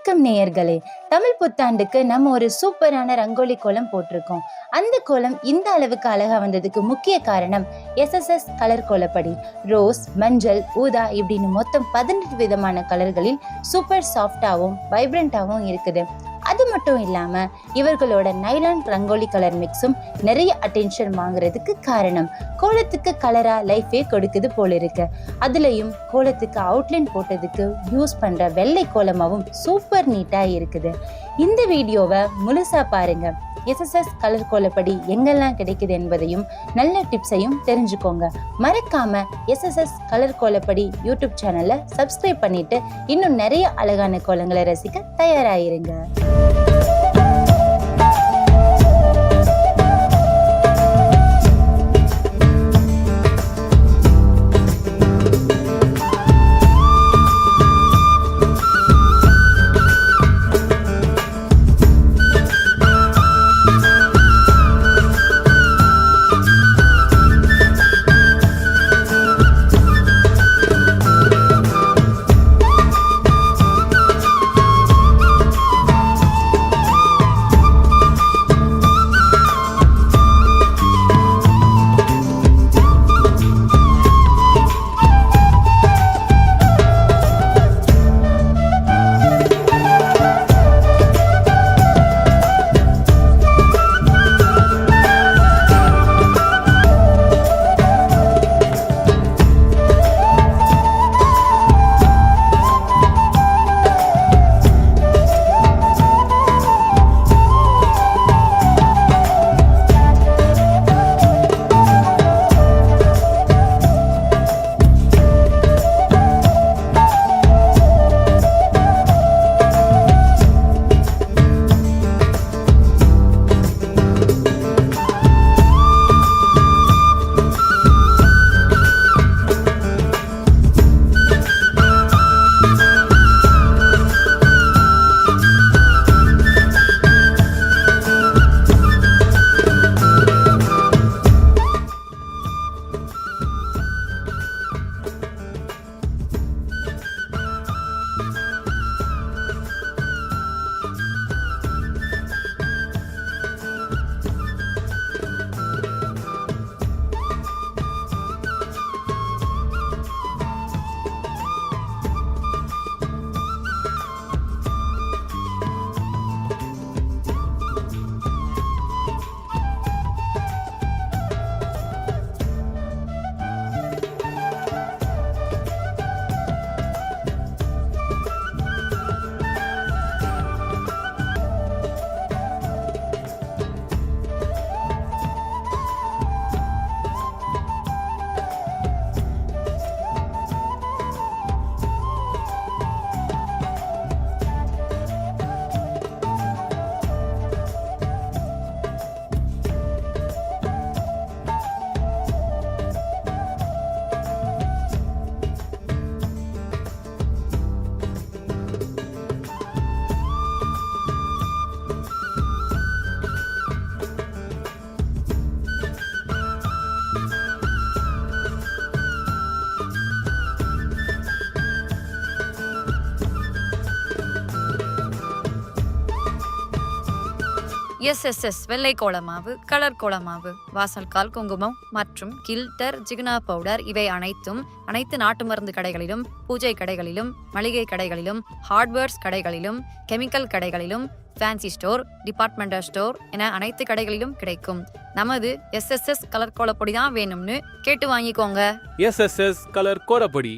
வணக்கம் நேயர்களே. தமிழ் புத்தாண்டுக்கு நம்ம ஒரு சூப்பரான ரங்கோலி கோலம் போட்டிருக்கோம். அந்த கோலம் இந்த அளவுக்கு அழகா வந்ததுக்கு முக்கிய காரணம் SSS கலர் கோலப்படி. ரோஸ், மஞ்சள், ஊதா இப்படின்னு மொத்தம் 18 விதமான கலர்களில் சூப்பர் சாஃப்டாகவும் வைப்ரண்டாகவும் இருக்குது. அது மட்டும் இல்லாம இவர்களோட நைலான் ரங்கோலி கலர் மிக்ஸும் நிறைய அட்டென்ஷன் வாங்குறதுக்கு காரணம். கோலத்துக்கு கலரா லைஃபே கொடுக்குது போல இருக்கு. அதுலயும் கோலத்துக்கு அவுட்லைன் போட்டதுக்கு யூஸ் பண்ற வெள்ளை கோலமாவும் சூப்பர் நீட்டா இருக்குது. இந்த வீடியோவை முழுசா பாருங்க. SSS கலர் கோலப்படி எங்கெல்லாம் கிடைக்குது என்பதையும் நல்ல டிப்ஸையும் தெரிஞ்சுக்கோங்க. மறக்காம SSS கலர் கோலப்படி யூடியூப் சேனலை சப்ஸ்கிரைப் பண்ணிட்டு இன்னும் நிறைய அழகான கோலங்களை ரசிக்க தயாராயிருங்க. SSS வெள்ளை கோலமாவு, கலர் கோலமாவு, வாசல் கால் குங்குமம் மற்றும் கில்டர், ஜிகுனா பவுடர் இவை அனைத்து நாட்டு மருந்து கடைகளிலும், பூஜை கடைகளிலும், மளிகை கடைகளிலும், ஹார்ட்வேர்ஸ் கடைகளிலும், கெமிக்கல் கடைகளிலும், ஃபேன்சி ஸ்டோர், டிபார்ட்மெண்டல் ஸ்டோர் என அனைத்து கடைகளிலும் கிடைக்கும். நமது SSS கலர் கோலப்பொடி தான் வேணும்னு கேட்டு வாங்கிக்கோங்க. SSS colour கோலப்பொடி.